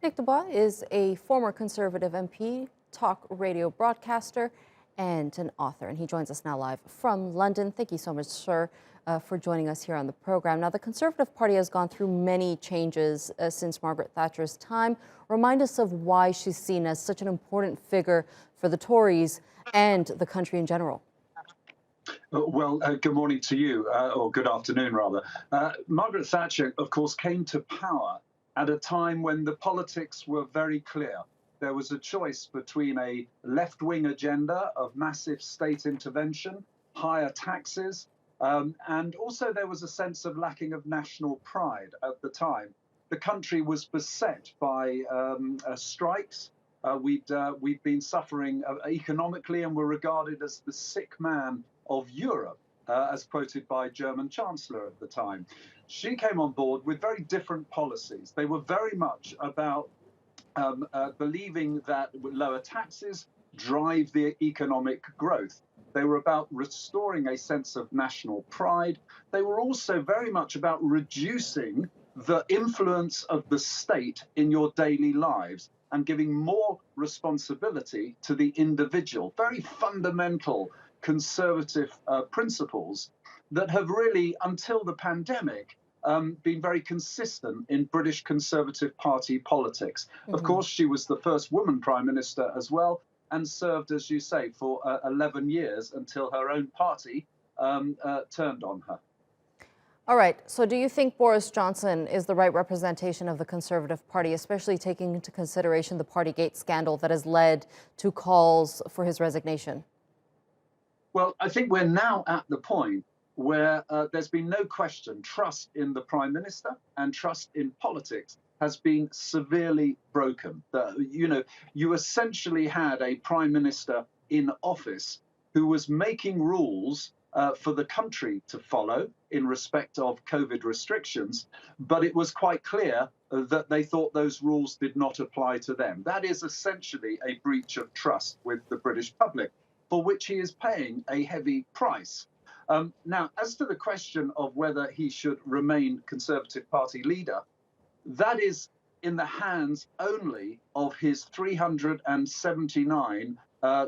Nick Bois is a former Conservative MP, talk radio broadcaster, and an author. And he joins us now live from London. Thank you so much, sir, for joining us here on the program. Now, the Conservative Party has gone through many changes since Margaret Thatcher's time. Remind us of why she's seen as such an important figure for the Tories and the country in general. Well, good morning to you, or good afternoon, rather. Margaret Thatcher, of course, came to power at a time when the politics were very clear. There was a choice between a left-wing agenda of massive state intervention, higher taxes, and also there was a sense of lacking of national pride at the time. The country was beset by strikes. We'd been suffering economically and were regarded as the sick man of Europe, as quoted by German Chancellor at the time. She came on board with very different policies. They were very much about believing that lower taxes drive the economic growth. They were about restoring a sense of national pride. They were also very much about reducing the influence of the state in your daily lives and giving more responsibility to the individual. Very fundamental conservative principles that have really, until the pandemic, been very consistent in British Conservative Party politics. Of course, she was the first woman Prime Minister as well, and served, as you say, for 11 years until her own party turned on her. All right, so do you think Boris Johnson is the right representation of the Conservative Party, especially taking into consideration the Partygate scandal that has led to calls for his resignation? Well, I think we're now at the point where there's been no question trust in the Prime Minister and trust in politics has been severely broken. You essentially had a Prime Minister in office who was making rules for the country to follow in respect of COVID restrictions, but it was quite clear that they thought those rules did not apply to them. That is essentially a breach of trust with the British public, for which he is paying a heavy price. Now, as to the question of whether he should remain Conservative Party leader, that is in the hands only of his 379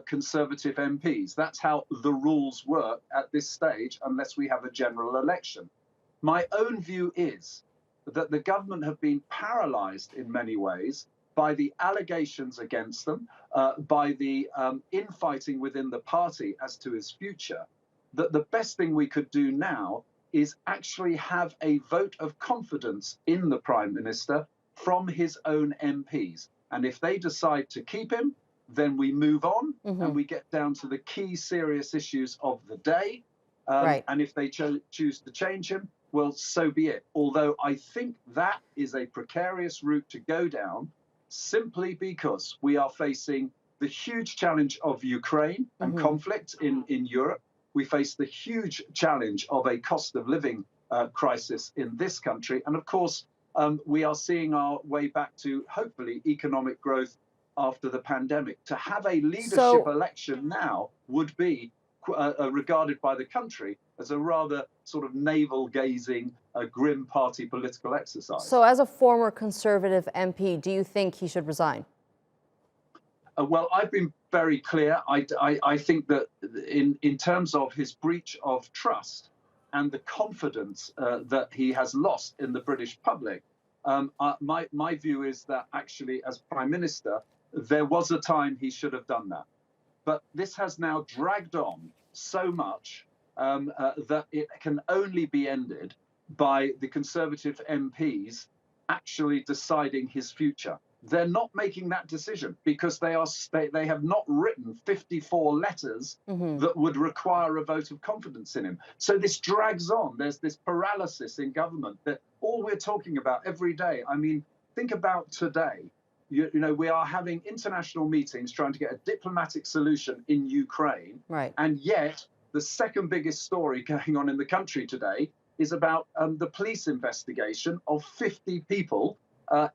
Conservative MPs. That's how the rules work at this stage, unless we have a general election. My own view is that the government have been paralysed in many ways by the allegations against them, by the infighting within the party as to his future, that the best thing we could do now is actually have a vote of confidence in the Prime Minister from his own MPs. And if they decide to keep him, then we move on and we get down to the key serious issues of the day. Right. And if they choose to change him, well, so be it. Although I think that is a precarious route to go down, simply because we are facing the huge challenge of Ukraine and conflict in Europe. We face the huge challenge of a cost of living crisis in this country. And of course, we are seeing our way back to, hopefully, economic growth after the pandemic. To have a leadership election now would be regarded by the country as a rather sort of navel-gazing, grim party political exercise. So as a former Conservative MP, do you think he should resign? Well, I've been very clear. I think that in terms of his breach of trust and the confidence that he has lost in the British public, my view is that actually as Prime Minister, there was a time he should have done that. But this has now dragged on so much that it can only be ended by the Conservative MPs actually deciding his future. They're not making that decision because they have not written 54 letters that would require a vote of confidence in him. So this drags on. There's this paralysis in government that all we're talking about every day. I mean, think about today. You know, we are having international meetings trying to get a diplomatic solution in Ukraine. Right. And yet the second biggest story going on in the country today is about the police investigation of 50 people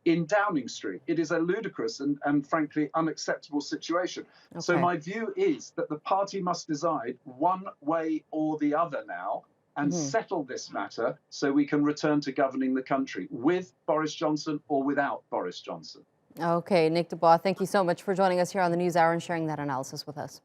in Downing Street. It is a ludicrous and frankly unacceptable situation. Okay. So my view is that the party must decide one way or the other now and settle this matter so we can return to governing the country with Boris Johnson or without Boris Johnson. Okay, Nick Dubois, thank you so much for joining us here on the NewsHour and sharing that analysis with us.